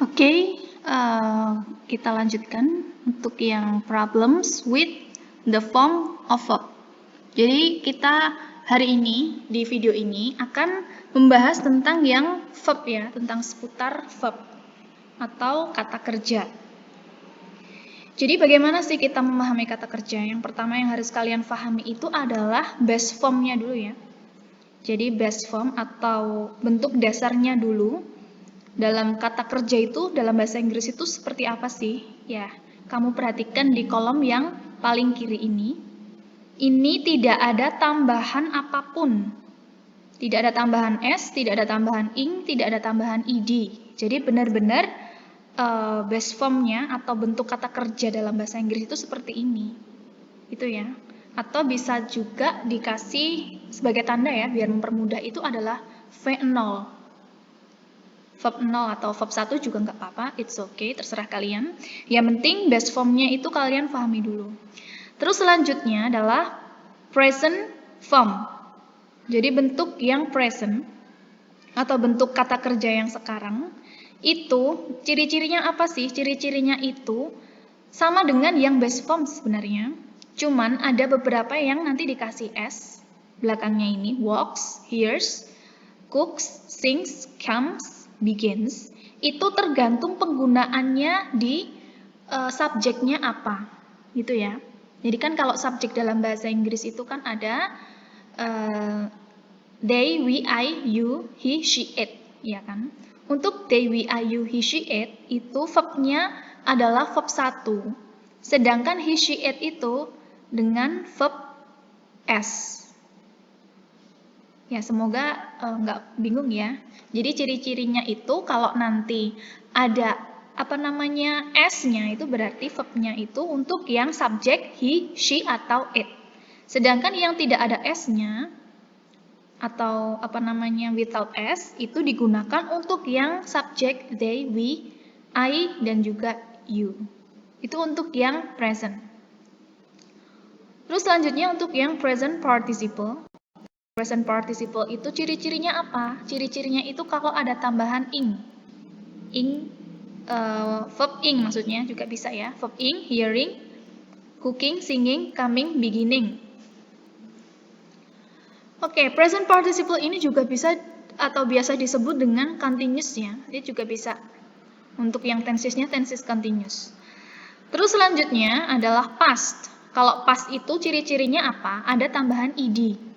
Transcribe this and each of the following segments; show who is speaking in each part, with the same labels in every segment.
Speaker 1: Oke, kita lanjutkan untuk yang problems with the form of verb. Jadi kita hari ini di video ini akan membahas tentang yang verb ya, tentang seputar verb atau kata kerja. Jadi bagaimana sih kita memahami kata kerja? Yang pertama yang harus kalian pahami itu adalah base form-nya dulu ya. Jadi base form atau bentuk dasarnya dulu. Dalam kata kerja itu, dalam bahasa Inggris itu seperti apa sih? Ya, kamu perhatikan di kolom yang paling kiri ini. Ini tidak ada tambahan apapun. Tidak ada tambahan S, tidak ada tambahan ing, tidak ada tambahan id. Jadi benar-benar base form-nya atau bentuk kata kerja dalam bahasa Inggris itu seperti ini. Itu ya. Atau bisa juga dikasih sebagai tanda ya, biar mempermudah itu adalah V0. Verb 0 atau verb 1 juga nggak apa-apa, it's okay, terserah kalian. Yang penting base form-nya itu kalian pahami dulu. Terus selanjutnya adalah present form. Jadi bentuk yang present atau bentuk kata kerja yang sekarang itu ciri-cirinya apa sih? Ciri-cirinya itu sama dengan yang base form sebenarnya. Cuman ada beberapa yang nanti dikasih S belakangnya ini, walks, hears, cooks, sings, comes, begins, itu tergantung penggunaannya di subjeknya apa, gitu ya. Jadi kan kalau subjek dalam bahasa Inggris itu kan ada they, we, I, you, he, she, it, ya kan. Untuk they, we, I, you, he, she, it itu verbnya adalah verb 1. Sedangkan he, she, it itu dengan verb S. Ya, semoga nggak bingung ya. Jadi ciri-cirinya itu kalau nanti ada S-nya itu berarti verb-nya itu untuk yang subjek he, she, atau it. Sedangkan yang tidak ada S-nya atau without S itu digunakan untuk yang subjek they, we, I, dan juga you. Itu untuk yang present. Terus selanjutnya untuk yang present participle. Present participle itu ciri-cirinya apa? Ciri-cirinya itu kalau ada tambahan ing. Verb ing maksudnya juga bisa ya. Verb ing, hearing, cooking, singing, coming, beginning. Oke, present participle ini juga bisa atau biasa disebut dengan continuous ya. Dia juga bisa. Untuk yang tensesnya tenses continuous. Terus selanjutnya adalah past. Kalau past itu ciri-cirinya apa? Ada tambahan id.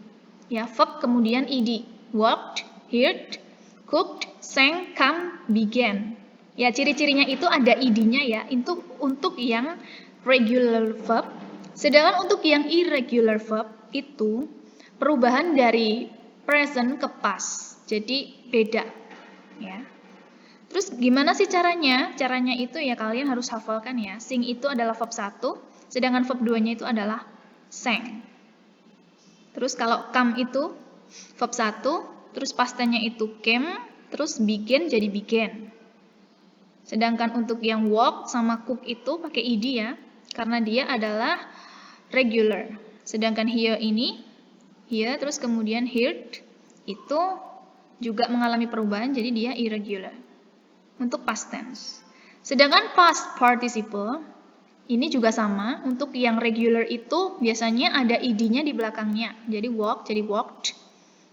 Speaker 1: Ya, verb kemudian id. Walked, heard, cooked, sang, come, began. Ya, ciri-cirinya itu ada id-nya ya. Itu untuk yang regular verb. Sedangkan untuk yang irregular verb itu perubahan dari present ke past. Jadi beda. Ya. Terus gimana sih caranya? Caranya itu ya kalian harus hafalkan ya. Sing itu adalah verb 1, sedangkan verb 2-nya itu adalah sang. Terus kalau come itu verb 1, terus past tense-nya itu came, terus begin jadi began. Sedangkan untuk yang walk sama cook itu pakai id ya, karena dia adalah regular. Sedangkan here ini, here terus kemudian heard, itu juga mengalami perubahan jadi dia irregular. Untuk past tense. Sedangkan past participle, ini juga sama, untuk yang regular itu biasanya ada id-nya di belakangnya. Jadi walk jadi walked.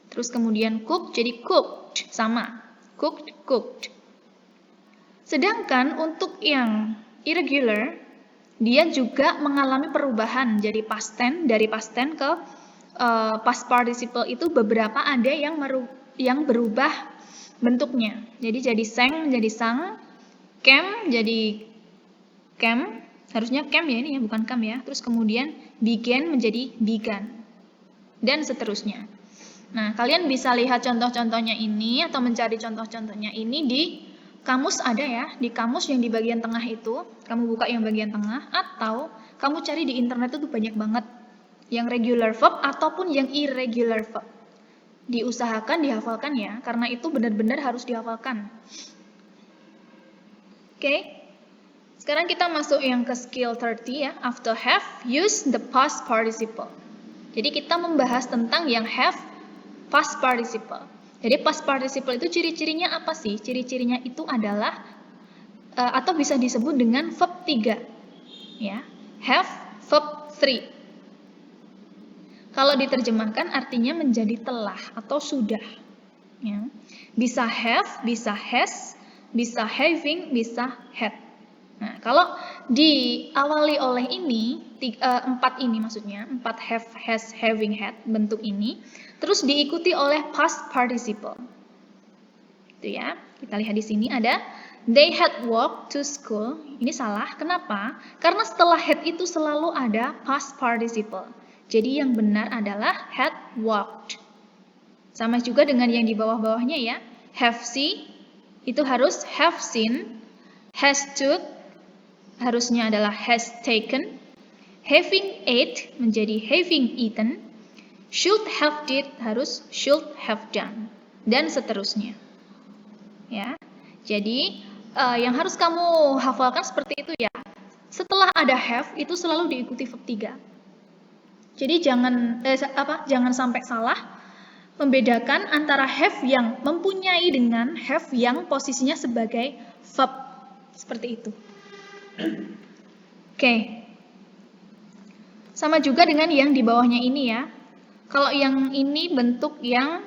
Speaker 1: Terus kemudian cook jadi cooked, sama. Cooked, cooked. Sedangkan untuk yang irregular, dia juga mengalami perubahan jadi past tense, dari past tense ke past participle itu beberapa ada yang berubah bentuknya. Jadi sang menjadi sang, came jadi came, harusnya came ya ini ya, bukan come ya. Terus kemudian began menjadi began. Dan seterusnya. Nah, kalian bisa lihat contoh-contohnya ini atau mencari contoh-contohnya ini di kamus ada ya. Di kamus yang di bagian tengah itu, kamu buka yang bagian tengah atau kamu cari di internet itu banyak banget yang regular verb ataupun yang irregular verb. Diusahakan dihafalkan ya, karena itu benar-benar harus dihafalkan. Oke. Sekarang kita masuk yang ke skill 30 ya. After have, use the past participle. Jadi kita membahas tentang yang have past participle. Jadi past participle itu ciri-cirinya apa sih? Ciri-cirinya itu adalah atau bisa disebut dengan verb 3. Ya, have verb 3. Kalau diterjemahkan artinya menjadi telah atau sudah. Ya. Bisa have, bisa has, bisa having, bisa had. Nah, kalau diawali oleh ini, 4 ini maksudnya, 4 have, has, having, had, bentuk ini, terus diikuti oleh past participle. Itu ya. Kita lihat di sini ada they had walked to school. Ini salah. Kenapa? Karena setelah had itu selalu ada past participle. Jadi yang benar adalah had walked. Sama juga dengan yang di bawah-bawahnya ya. Have seen itu harus have seen. Has took harusnya adalah has taken. Having ate menjadi having eaten. Should have did harus should have done. Dan seterusnya. Ya. Jadi yang harus kamu hafalkan seperti itu ya. Setelah ada have itu selalu diikuti verb 3. Jadi jangan sampai salah membedakan antara have yang mempunyai dengan have yang posisinya sebagai verb. Seperti itu. Oke. Sama juga dengan yang di bawahnya ini ya. Kalau yang ini bentuk yang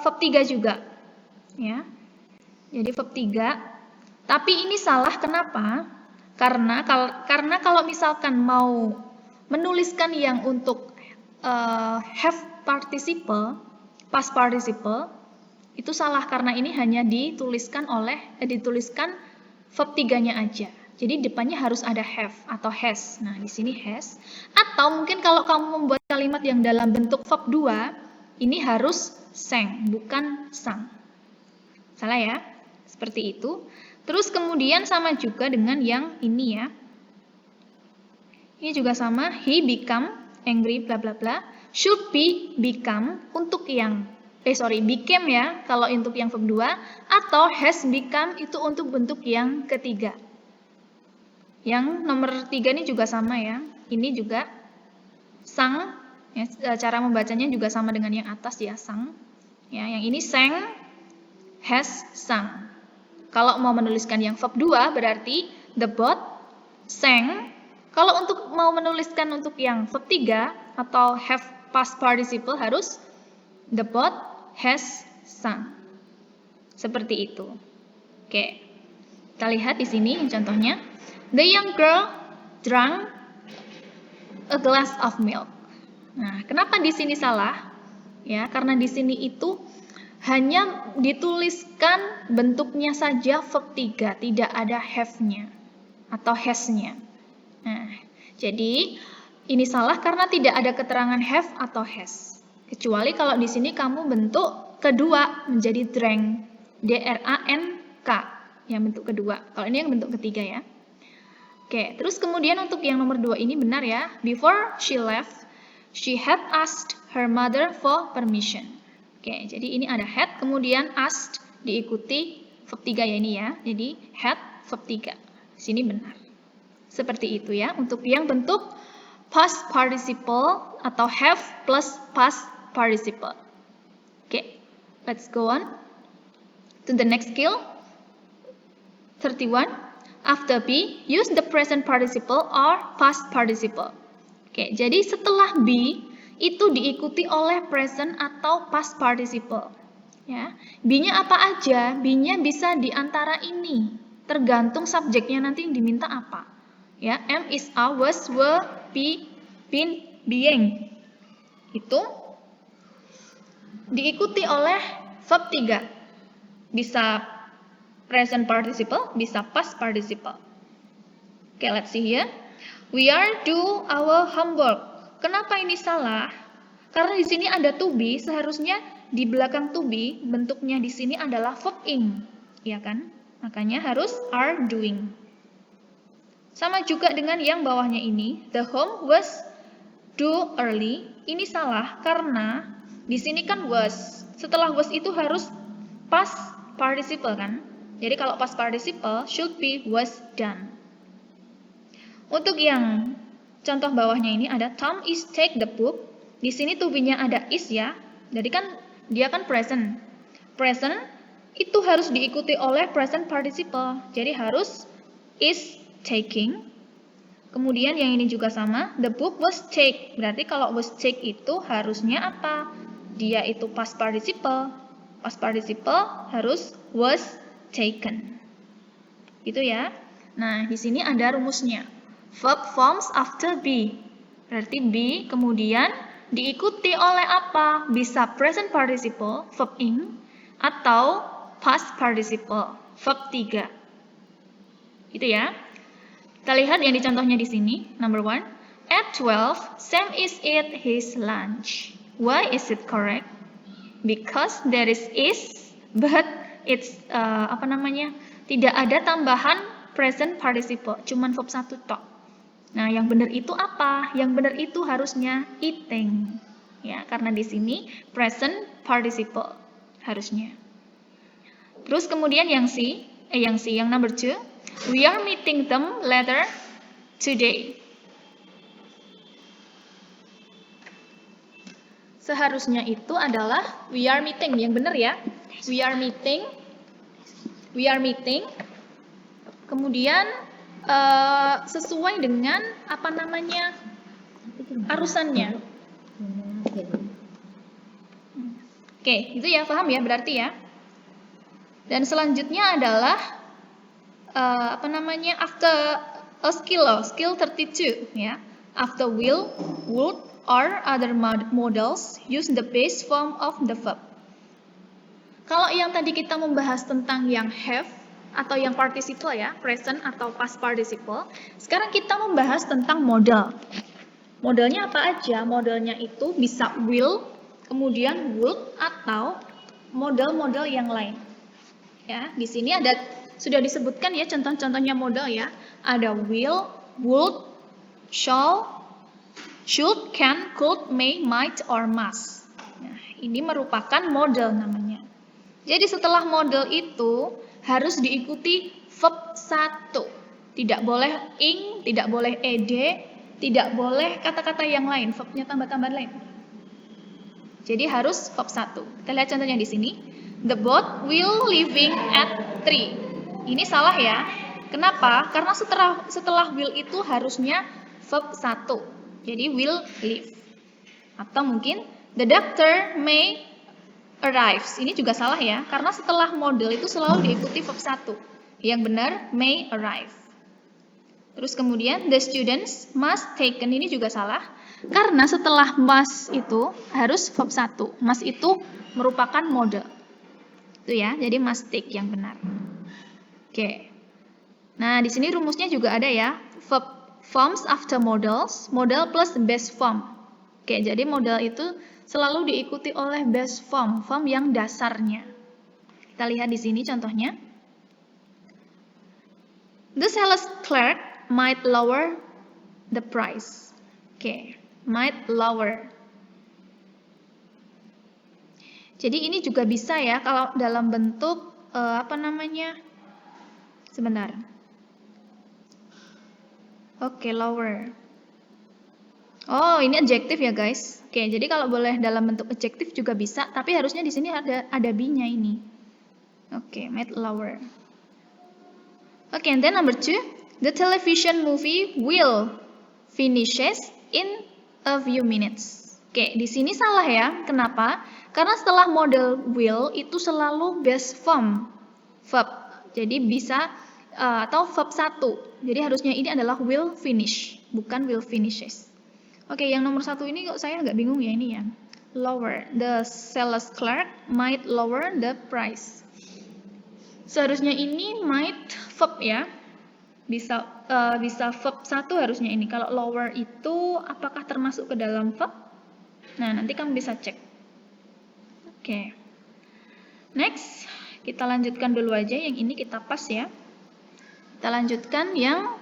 Speaker 1: verb 3 juga. Ya. Jadi verb 3. Tapi ini salah kenapa? Karena kalau misalkan mau menuliskan yang untuk have participle, past participle, itu salah karena ini hanya dituliskan verb 3-nya aja. Jadi depannya harus ada have atau has. Nah, di sini has. Atau mungkin kalau kamu membuat kalimat yang dalam bentuk verb 2, ini harus sang, bukan sang. Salah ya? Seperti itu. Terus kemudian sama juga dengan yang ini ya. Ini juga sama, he become angry bla bla bla. Should be become untuk yang became ya kalau untuk yang verb 2, atau has become itu untuk bentuk yang ketiga. Yang nomor 3 ini juga sama ya. Ini juga sang ya, cara membacanya juga sama dengan yang atas ya, sang. Ya, yang ini sang, has, sang. Kalau mau menuliskan yang verb 2 berarti the boat sang. Kalau untuk mau menuliskan untuk yang verb 3 atau have past participle harus the boat has sung. Seperti itu. Oke. Kita lihat di sini contohnya. The young girl drank a glass of milk. Nah, kenapa di sini salah? Ya, karena di sini itu hanya dituliskan bentuknya saja verb 3, tidak ada have-nya atau has-nya. Nah, jadi ini salah karena tidak ada keterangan have atau has. Kecuali kalau di sini kamu bentuk kedua menjadi drank, D-R-A-N-K, yang bentuk kedua. Kalau ini yang bentuk ketiga ya. Oke, terus kemudian untuk yang nomor 2 ini benar ya. Before she left, she had asked her mother for permission. Oke, jadi ini ada had, kemudian asked diikuti verb 3 ya ini ya. Jadi had verb 3. Sini benar. Seperti itu ya, untuk yang bentuk past participle atau have plus past participle. Oke, let's go on to the next skill. 31. After be, use the present participle or past participle. Oke, jadi setelah be itu diikuti oleh present atau past participle. Ya, be-nya apa aja? Be-nya bisa di antara ini, tergantung subjeknya nanti yang diminta apa. Ya, am, is, are, was, were, be, been, being. Itu diikuti oleh verb 3. Bisa present participle, bisa past participle. Okay, let's see here. We are do our homework. Kenapa ini salah? Karena di sini ada to be, seharusnya di belakang to be bentuknya di sini adalah verb ing, ya kan? Makanya harus are doing. Sama juga dengan yang bawahnya ini, the home was due early. Ini salah karena di sini kan was. Setelah was itu harus past participle kan? Jadi kalau past participle should be was done. Untuk yang contoh bawahnya ini ada Tom is take the book. Di sini to be-nya ada is ya. Jadi kan dia kan present. Present itu harus diikuti oleh present participle. Jadi harus is taking. Kemudian yang ini juga sama, the book was take. Berarti kalau was take itu harusnya apa? Dia itu past participle. Past participle harus was taken. Gitu ya. Nah, di sini ada rumusnya. Verb forms after be. Berarti be kemudian diikuti oleh apa? Bisa present participle, verb ing, atau past participle, verb 3. Gitu ya. Kita lihat yang di contohnya di sini. Number 1. At 12, Sam is eat his lunch. Why is it correct? Because there is, but it's tidak ada tambahan present participle, cuman verb 1 tok. Nah, yang benar itu apa? Yang benar itu harusnya eating. Ya, karena di sini present participle harusnya. Terus kemudian yang number 2. We are meeting them later today. Seharusnya itu adalah we are meeting, yang benar ya. We are meeting. Kemudian sesuai dengan arusannya. Oke, itu ya, paham ya berarti ya. Dan selanjutnya adalah after a skill 32 ya. After will, would, or other modals, use the base form of the verb. Kalau yang tadi kita membahas tentang yang have atau yang participle ya, present atau past participle, sekarang kita membahas tentang modal. Modelnya apa aja? Modelnya itu bisa will, kemudian would, atau model-model yang lain. Ya, di sini sudah disebutkan ya contoh-contohnya modal ya. Ada will, would, shall, should, can, could, may, might, or must. Nah, ini merupakan model namanya. Jadi setelah model itu harus diikuti verb 1. Tidak boleh ing, tidak boleh ed, tidak boleh kata-kata yang lain, verbnya tambah-tambahan lain. Jadi harus verb 1. Kita lihat contohnya di sini. The boat will leaving at 3. Ini salah ya. Kenapa? Karena setelah will itu harusnya verb 1. Jadi will leave. Atau mungkin the doctor may arrive. Ini juga salah ya. Karena setelah model itu selalu diikuti verb 1. Yang benar may arrive. Terus kemudian the students must taken. Ini juga salah. Karena setelah must itu harus verb 1. Must itu merupakan model. Itu ya, jadi must take yang benar. Oke. Nah, di sini rumusnya juga ada ya. Verb forms after models, model plus base form. Oke, jadi model itu selalu diikuti oleh base form, form yang dasarnya. Kita lihat di sini contohnya. The sales clerk might lower the price. Oke, might lower. Jadi ini juga bisa ya kalau dalam bentuk sebentar. Oke, lower. Oh, ini adjektif ya guys. Oke, jadi kalau boleh dalam bentuk adjektif juga bisa, tapi harusnya di sini ada be-nya ini. Oke, might lower. Oke, and then number 2, the television movie will finishes in a few minutes. Oke, di sini salah ya. Kenapa? Karena setelah model will itu selalu base form verb. Jadi bisa atau verb 1. Jadi harusnya ini adalah will finish, bukan will finishes. Oke, yang nomor 1 ini kok saya agak bingung ya ini ya. Lower. The sales clerk might lower the price. Seharusnya ini might verb ya. Bisa verb 1 harusnya ini. Kalau lower itu apakah termasuk ke dalam verb? Nah, nanti kamu bisa cek. Oke. Next, kita lanjutkan dulu aja yang ini kita pas ya. Kita lanjutkan yang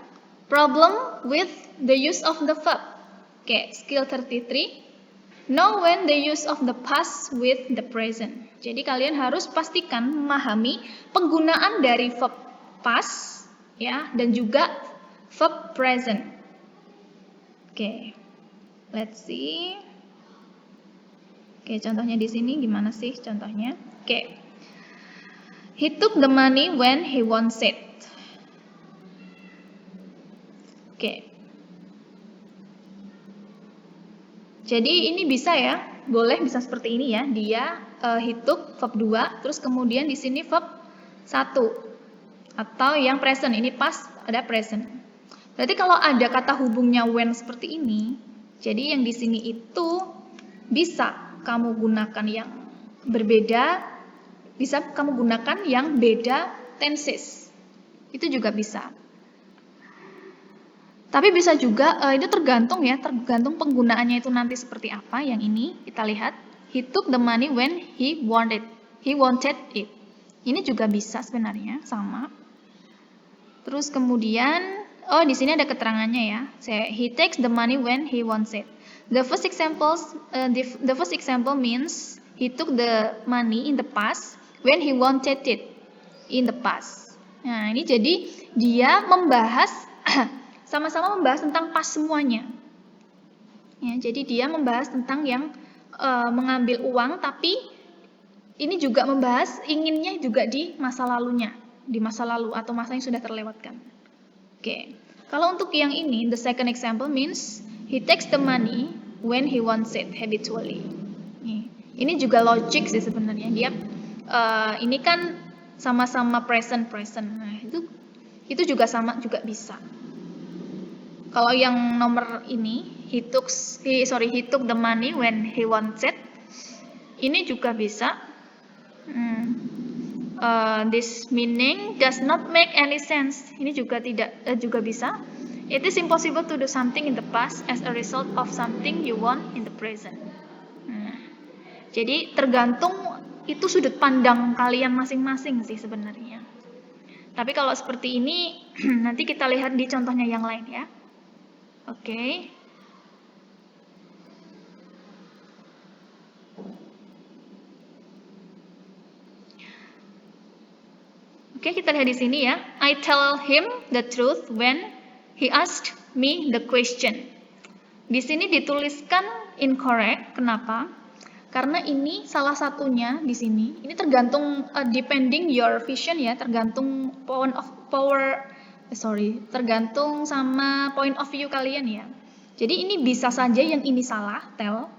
Speaker 1: problem with the use of the verb. Oke, skill 33. Know when the use of the past with the present. Jadi kalian harus pastikan memahami penggunaan dari verb past ya dan juga verb present. Oke. Let's see. Oke, contohnya di sini gimana sih contohnya? Oke. He took the money when he wants it. Oke. Jadi ini bisa ya, boleh bisa seperti ini ya. Dia he took verb 2, terus kemudian di sini verb 1. Atau yang present, ini past ada present. Berarti kalau ada kata hubungnya when seperti ini, jadi yang di sini itu bisa kamu gunakan yang berbeda, bisa kamu gunakan yang beda tenses. Itu juga bisa. Tapi bisa juga, itu tergantung ya, tergantung penggunaannya itu nanti seperti apa. Yang ini kita lihat, he took the money when he wanted it. Ini juga bisa sebenarnya, sama. Terus kemudian, di sini ada keterangannya ya. He takes the money when he wants it. The first example means he took the money in the past when he wanted it in the past. Nah, ini jadi dia membahas sama-sama membahas tentang pas semuanya. Ya, jadi dia membahas tentang yang mengambil uang, tapi ini juga membahas inginnya juga di masa lalunya, di masa lalu atau masa yang sudah terlewatkan. Oke, kalau untuk yang ini, the second example means he takes the money when he wants it habitually. Ini juga logic sih sebenarnya. Dia ini kan sama-sama present. Nah, itu juga sama juga bisa. Kalau yang nomor ini, he took the money when he wants it. Ini juga bisa. This meaning does not make any sense. Ini juga juga bisa. It is impossible to do something in the past as a result of something you want in the present. Jadi tergantung itu sudut pandang kalian masing-masing sih sebenarnya. Tapi kalau seperti ini nanti kita lihat di contohnya yang lain ya. Oke. Oke, kita lihat di sini ya. I tell him the truth when he asked me the question. Di sini dituliskan incorrect. Kenapa? Karena ini salah satunya di sini. Ini tergantung depending your vision ya, tergantung tergantung sama point of view kalian ya. Jadi ini bisa saja yang ini salah, tell.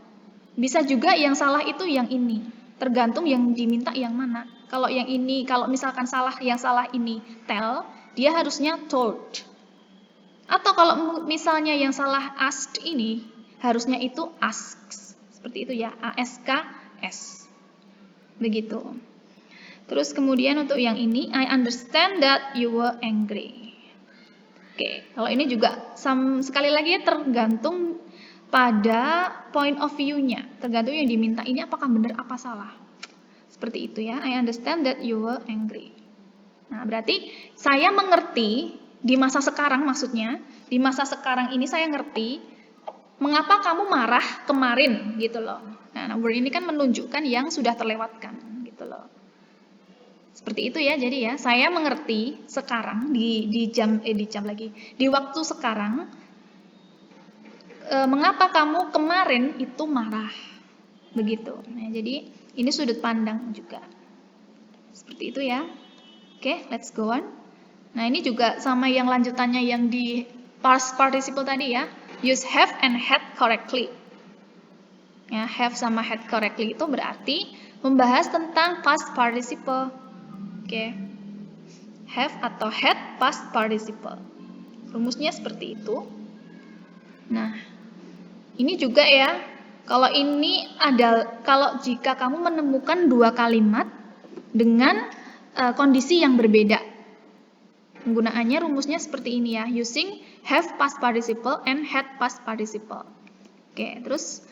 Speaker 1: Bisa juga yang salah itu yang ini. Tergantung yang diminta yang mana. Kalau yang ini, kalau misalkan yang salah ini tell, dia harusnya told. Atau kalau misalnya yang salah asked ini, harusnya itu asks. Seperti itu ya, A-S-K-S. Begitu. Terus kemudian untuk yang ini, I understand that you were angry. Oke, kalau ini juga sekali lagi ya tergantung pada point of view-nya. Tergantung yang diminta ini apakah benar apa salah. Seperti itu ya, I understand that you were angry. Nah, berarti saya mengerti di masa sekarang maksudnya, di masa sekarang ini saya ngerti mengapa kamu marah kemarin gitu loh. Nah, word ini kan menunjukkan yang sudah terlewatkan gitu loh. Seperti itu ya, jadi ya, saya mengerti sekarang di waktu sekarang mengapa kamu kemarin itu marah. Begitu. Nah, jadi ini sudut pandang juga. Seperti itu ya. Oke, let's go on. Nah, ini juga sama yang lanjutannya yang di past participle tadi ya. Use have and had correctly. Ya, have sama had correctly itu berarti membahas tentang past participle. Oke. Have atau had past participle. Rumusnya seperti itu. Nah, ini juga ya. Kalau jika kamu menemukan dua kalimat dengan kondisi yang berbeda. Penggunaannya rumusnya seperti ini ya. Using have past participle and had past participle. Oke, terus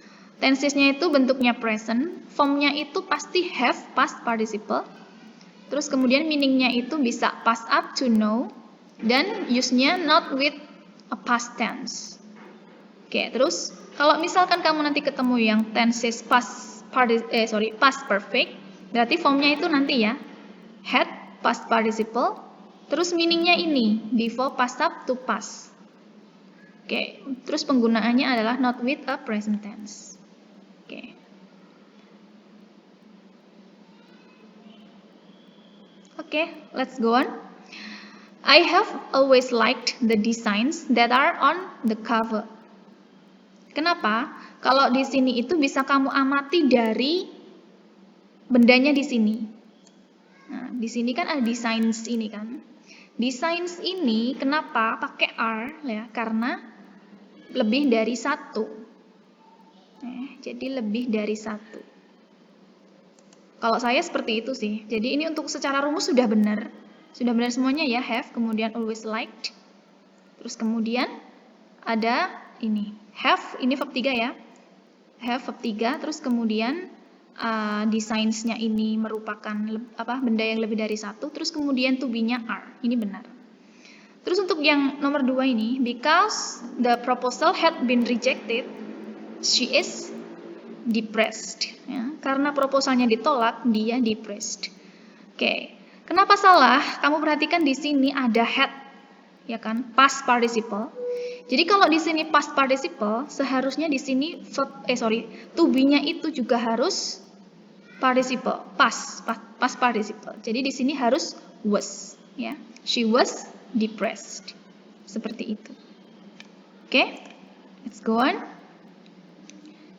Speaker 1: tensesnya itu bentuknya present. Formnya itu pasti have past participle. Terus kemudian meaningnya itu bisa past up to know dan use-nya not with a past tense. Oke, terus kalau misalkan kamu nanti ketemu yang tenses past perfect, berarti formnya itu nanti ya had past participle, terus meaningnya ini before past up to past. Oke, terus penggunaannya adalah not with a present tense. Oke. Okay, let's go on. I have always liked the designs that are on the cover. Kenapa? Kalau di sini itu bisa kamu amati dari bendanya di sini. Nah, di sini kan ada designs ini kan. Designs ini kenapa pakai R ya? Karena lebih dari satu. Jadi lebih dari satu. Kalau saya seperti itu sih. Jadi ini untuk secara rumus sudah benar. Sudah benar semuanya ya, have, kemudian always liked. Terus kemudian ada ini, have, ini verb 3 ya. Have verb 3, terus kemudian designs-nya ini merupakan benda yang lebih dari satu, terus kemudian to be-nya are. Ini benar. Terus untuk yang nomor 2 ini, because the proposal had been rejected, she is depressed. Ya, karena proposalnya ditolak, dia depressed. Oke, kenapa salah? Kamu perhatikan di sini ada had, ya kan? Past participle. Jadi kalau di sini past participle, seharusnya di sini to be-nya itu juga harus participle, past participle. Jadi di sini harus was, ya. She was depressed. Seperti itu. Oke, let's go on.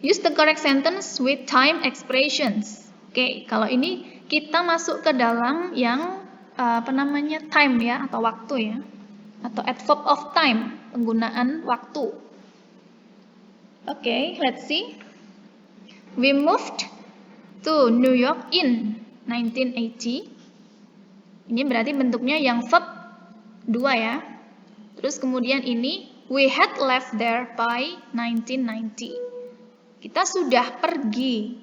Speaker 1: Use the correct sentence with time expressions. Oke, kalau ini kita masuk ke dalam yang time ya, atau waktu ya, atau adverb of time, penggunaan waktu. Oke, let's see. We moved to New York in 1980. Ini berarti bentuknya yang verb 2 ya. Terus kemudian ini we had left there by 1990. Kita sudah pergi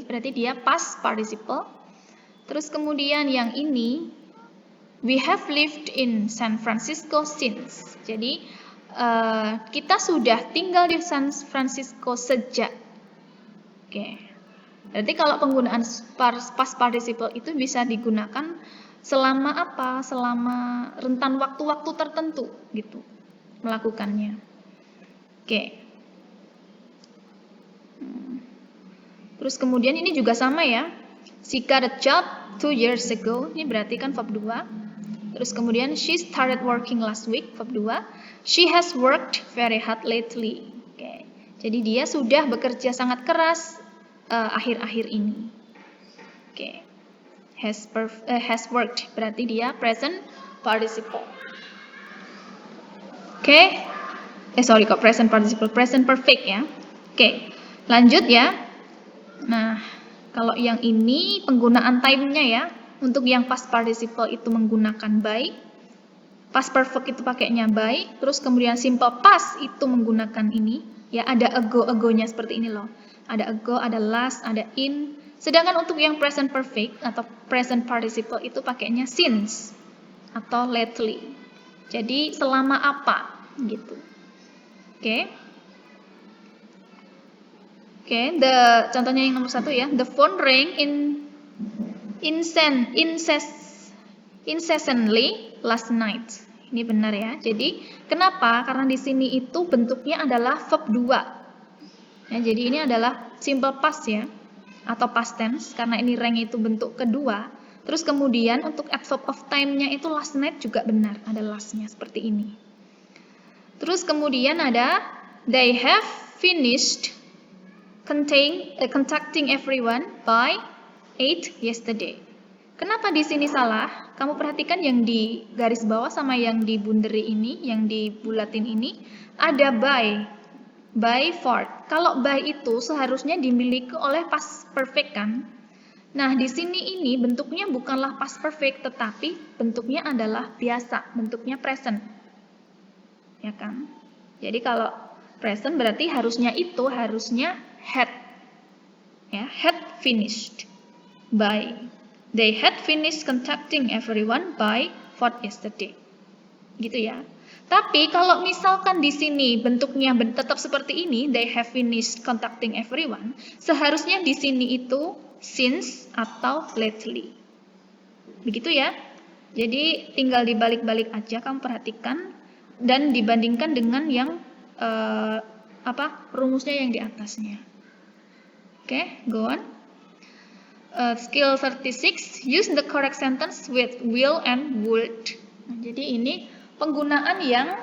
Speaker 1: berarti dia past participle. Terus kemudian yang ini we have lived in San Francisco since. Jadi kita sudah tinggal di San Francisco sejak. Oke. Berarti kalau penggunaan past participle itu bisa digunakan selama apa? Selama rentan waktu-waktu tertentu gitu melakukannya. Oke. Terus kemudian ini juga sama ya. She got a job 2 years ago. Ini berarti kan verb 2. Terus kemudian she started working last week, verb 2. She has worked very hard lately. Oke. Jadi dia sudah bekerja sangat keras akhir-akhir ini. Oke. Has worked berarti dia present participle. Oke. Present participle, present perfect ya. Oke. Lanjut ya. Nah, kalau yang ini penggunaan time-nya ya. Untuk yang past participle itu menggunakan by. Past perfect itu pakainya by. Terus kemudian simple past itu menggunakan ini. Ya, ada ago-agonya seperti ini loh. Ada ago, ada last, ada in. Sedangkan untuk yang present perfect atau present participle itu pakainya since atau lately. Jadi selama apa gitu. Oke. Oke, contohnya yang nomor 1 ya. The phone rang incessantly last night. Ini benar ya. Jadi kenapa? Karena di sini itu bentuknya adalah verb 2. Ya, jadi ini adalah simple past ya, atau past tense. Karena ini rang itu bentuk kedua. Terus kemudian untuk adverb of time-nya itu last night juga benar. Ada last-nya seperti ini. Terus kemudian ada they have finished contacting everyone by 8 yesterday. Kenapa di sini salah? Kamu perhatikan yang di garis bawah sama yang di bunderi ini, yang di bulatin ini, ada by for. Kalau by itu seharusnya dimiliki oleh past perfect kan? Nah, di sini ini bentuknya bukanlah past perfect, tetapi bentuknya adalah biasa, bentuknya present. Ya kan? Jadi kalau present berarti harusnya had. Ya, had finished by. They had finished contacting everyone by 4 yesterday. Gitu ya. Tapi kalau misalkan di sini bentuknya tetap seperti ini, they have finished contacting everyone, seharusnya di sini itu since atau lately. Begitu ya. Jadi tinggal dibalik-balik aja, kamu perhatikan dan dibandingkan dengan yang rumusnya yang di atasnya. Oke, go on. Skill 36, use the correct sentence with will and would. Nah, jadi ini penggunaan yang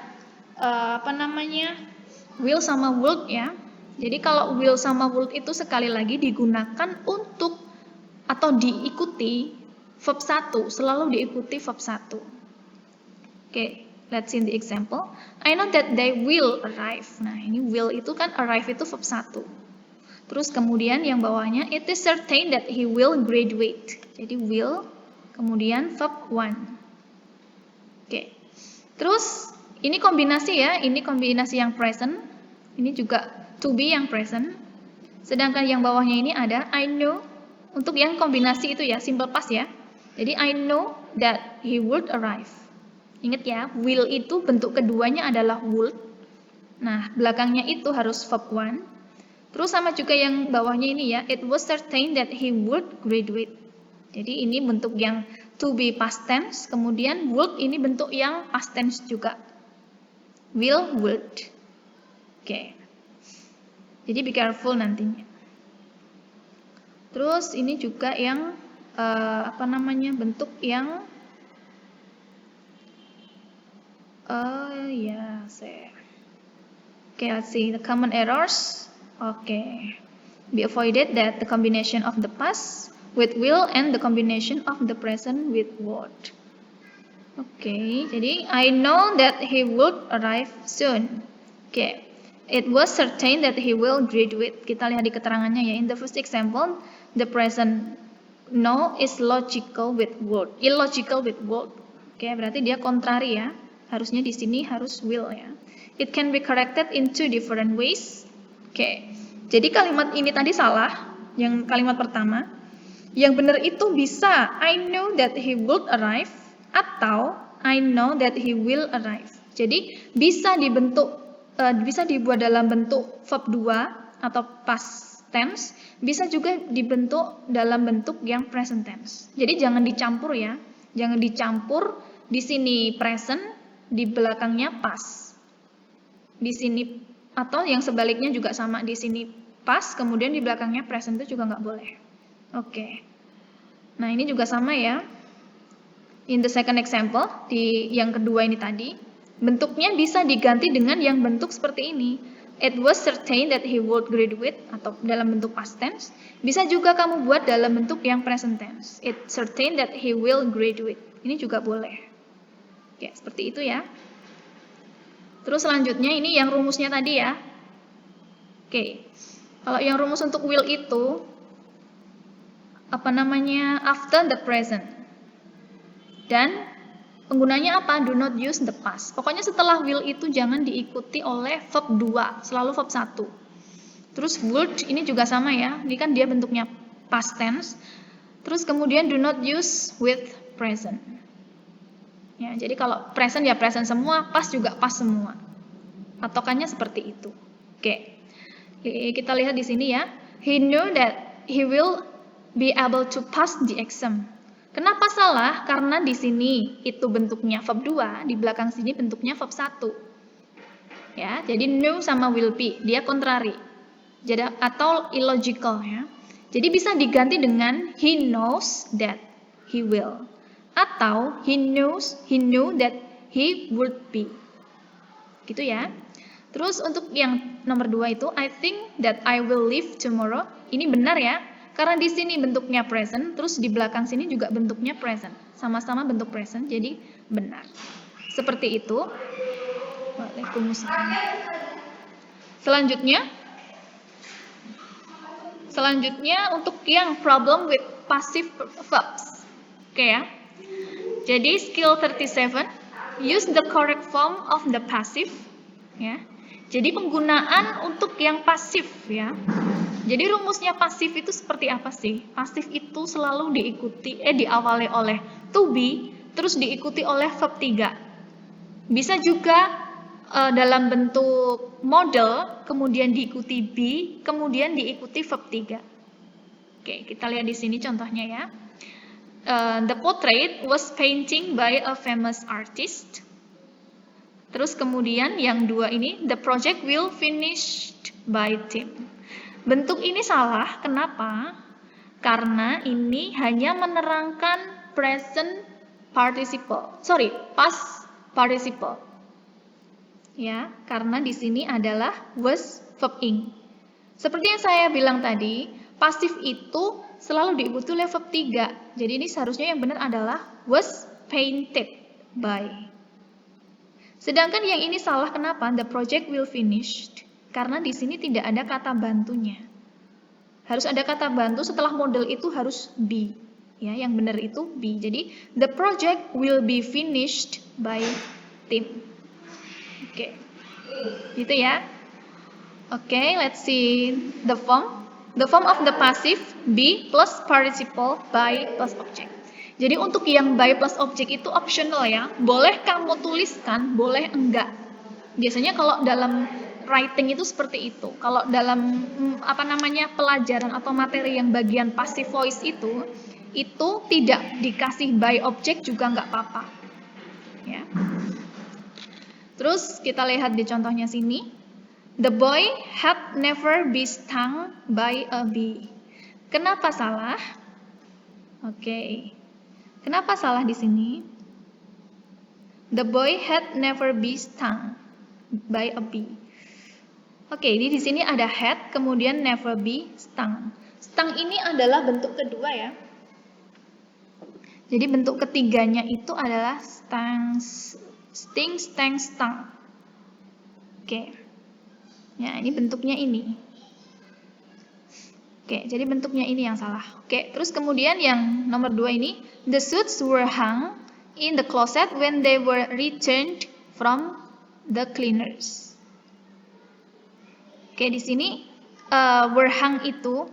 Speaker 1: will sama would ya. Jadi kalau will sama would itu sekali lagi digunakan untuk atau diikuti verb 1, selalu diikuti verb 1. Oke, let's see the example. I know that they will arrive. Nah, ini will itu kan arrive itu verb 1. Terus kemudian yang bawahnya, it is certain that he will graduate. Jadi will, kemudian verb 1. Oke. Terus ini kombinasi ya, ini kombinasi yang present. Ini juga to be yang present. Sedangkan yang bawahnya ini ada I know. Untuk yang kombinasi itu ya, simple past ya. Jadi I know that he would arrive. Ingat ya, will itu bentuk keduanya adalah would. Nah, belakangnya itu harus verb 1. Terus sama juga yang bawahnya ini ya, it was certain that he would graduate. Jadi ini bentuk yang to be past tense, kemudian would ini bentuk yang past tense juga. Will, would. Oke. Jadi be careful nantinya. Terus ini juga yang bentuk yang Oke, let's see the common errors. Okay, be avoided that the combination of the past with will and the combination of the present with would. Okay, jadi I know that he would arrive soon. Okay, it was certain that he will graduate. Kita lihat di keterangannya ya. In the first example, the present know is logical with would, illogical with would. Okay, berarti dia kontrari ya. Harusnya di sini harus will ya. It can be corrected in two different ways. Oke, jadi kalimat ini tadi salah, yang kalimat pertama. Yang benar itu bisa I know that he would arrive atau I know that he will arrive. Jadi bisa dibuat dalam bentuk verb 2 atau past tense, bisa juga dibentuk dalam bentuk yang present tense. Jadi jangan dicampur ya, jangan dicampur di sini present, di belakangnya past. Di sini atau yang sebaliknya juga sama, di sini past, kemudian di belakangnya present itu juga nggak boleh. Oke. Nah, ini juga sama ya. In the second example, di yang kedua ini tadi, bentuknya bisa diganti dengan yang bentuk seperti ini. It was certain that he would graduate, atau dalam bentuk past tense. Bisa juga kamu buat dalam bentuk yang present tense. It's certain that he will graduate. Ini juga boleh. Oke, seperti itu ya. Terus selanjutnya ini yang rumusnya tadi ya. Oke. Kalau yang rumus untuk will itu after the present. Dan penggunanya apa? Do not use the past. Pokoknya setelah will itu jangan diikuti oleh verb 2, selalu verb 1. Terus would ini juga sama ya. Ini kan dia bentuknya past tense. Terus kemudian do not use with present. Ya, jadi kalau present ya present semua, past juga past semua. Patokannya seperti itu. Oke. Kita lihat di sini ya. He knew that he will be able to pass the exam. Kenapa salah? Karena di sini itu bentuknya verb 2, di belakang sini bentuknya verb 1. Ya, jadi knew sama will be, dia kontrari. Jadi atau illogical ya. Jadi bisa diganti dengan he knows that he will. Atau he knew that he would be. Gitu ya. Terus untuk yang nomor 2 itu, I think that I will leave tomorrow. Ini benar ya. Karena di sini bentuknya present, terus di belakang sini juga bentuknya present. Sama-sama bentuk present, jadi benar. Seperti itu. Waalaikumsalam. Selanjutnya untuk yang problem with passive verbs. Oke ya. Jadi skill 37, use the correct form of the passive. Ya. Jadi penggunaan untuk yang pasif ya. Jadi rumusnya pasif itu seperti apa sih? Pasif itu selalu diawali oleh to be, terus diikuti oleh verb 3. Bisa juga dalam bentuk model, kemudian diikuti be, kemudian diikuti verb 3. Oke, kita lihat di sini contohnya ya. The portrait was painting by a famous artist. Terus kemudian yang 2 ini, the project will finished by team. Bentuk ini salah, kenapa? karena ini hanya menerangkan present participle. Past participle. Ya, karena di sini adalah was, verb ing. Seperti yang saya bilang tadi, pasif itu selalu diikuti oleh verb 3. Jadi ini seharusnya yang benar adalah was painted by. Sedangkan yang ini salah, kenapa? The project will finished. Karena di sini tidak ada kata bantunya. Harus ada kata bantu setelah model itu harus be. Ya, yang benar itu be. Jadi the project will be finished by team. Oke. Gitu ya. Oke, let's see the form. The form of the passive be plus participle by plus object. Jadi untuk yang by plus object itu optional ya. Boleh kamu tuliskan, boleh enggak. Biasanya kalau dalam writing itu seperti itu. Kalau dalam pelajaran atau materi yang bagian passive voice itu tidak dikasih by object juga enggak apa-apa. Ya. Terus kita lihat di contohnya sini. The boy had never been stung by a bee. Kenapa salah? Oke. Kenapa salah di sini? The boy had never been stung by a bee. Oke, jadi di sini ada had, kemudian never be stung. Stung ini adalah bentuk kedua ya. Jadi bentuk ketiganya itu adalah stung, sting, stung, stung. Oke. Ya, ini bentuknya ini. Oke, jadi bentuknya ini yang salah. Oke, terus kemudian yang nomor 2 ini, the suits were hung in the closet when they were returned from the cleaners. Oke, di sini were hung itu,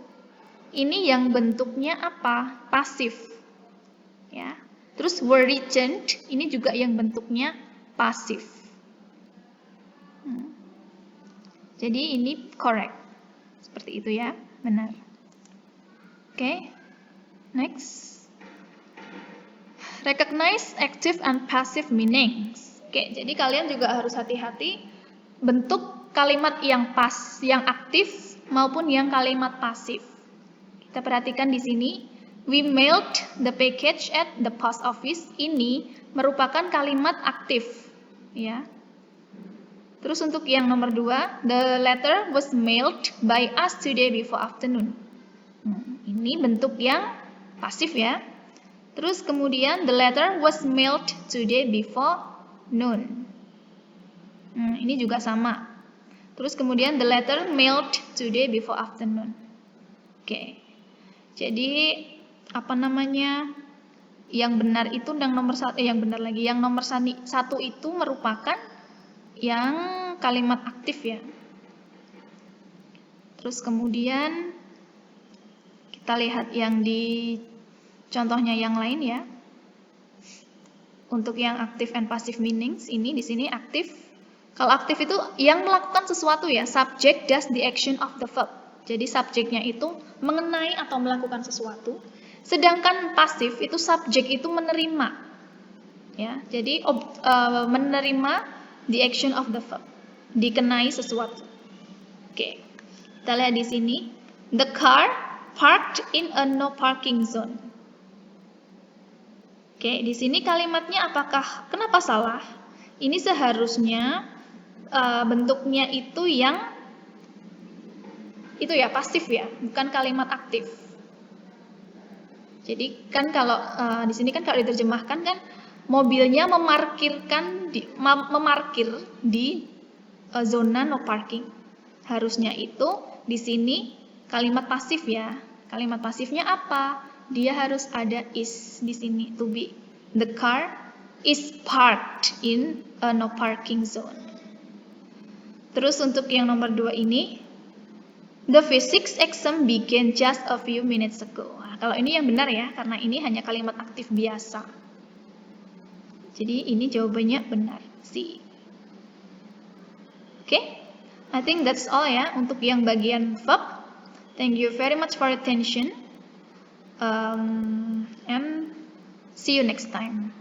Speaker 1: ini yang bentuknya apa? Pasif. Ya. Terus were returned, ini juga yang bentuknya pasif. Jadi ini correct. Seperti itu ya, benar. Oke, next. Recognize active and passive meanings. Oke, jadi kalian juga harus hati-hati bentuk kalimat yang yang aktif maupun yang kalimat pasif. Kita perhatikan di sini, we mailed the package at the post office. Ini merupakan kalimat aktif, ya. Terus untuk yang nomor 2, the letter was mailed by us today before afternoon. Ini bentuk yang pasif ya. Terus kemudian the letter was mailed today before noon. Ini juga sama. Terus kemudian the letter mailed today before afternoon. Oke. Jadi yang benar itu yang nomor 1 yang nomor 1 itu merupakan yang kalimat aktif ya. Terus kemudian kita lihat yang di contohnya yang lain ya. Untuk yang active and passive meanings ini di sini aktif. Kalau aktif itu yang melakukan sesuatu ya, subject does the action of the verb. Jadi subjeknya itu mengenai atau melakukan sesuatu. Sedangkan pasif itu subjek itu menerima. Ya, jadi menerima the action of the verb, dikenai sesuatu. Oke, kita lihat di sini, the car parked in a no parking zone. Oke, di sini kalimatnya kenapa salah? Ini seharusnya bentuknya itu yang pasif ya, bukan kalimat aktif. Jadi kan kalau di sini kan kalau diterjemahkan kan mobilnya memarkir di zona no parking. Harusnya itu di sini kalimat pasif ya. Kalimat pasifnya apa? Dia harus ada is di sini, to be. The car is parked in a no parking zone. Terus untuk yang nomor 2 ini, the physics exam began just a few minutes ago. Nah, kalau ini yang benar ya, karena ini hanya kalimat aktif biasa. Jadi ini jawabannya benar, C. Oke, I think that's all ya untuk yang bagian verb. Thank you very much for attention. And see you next time.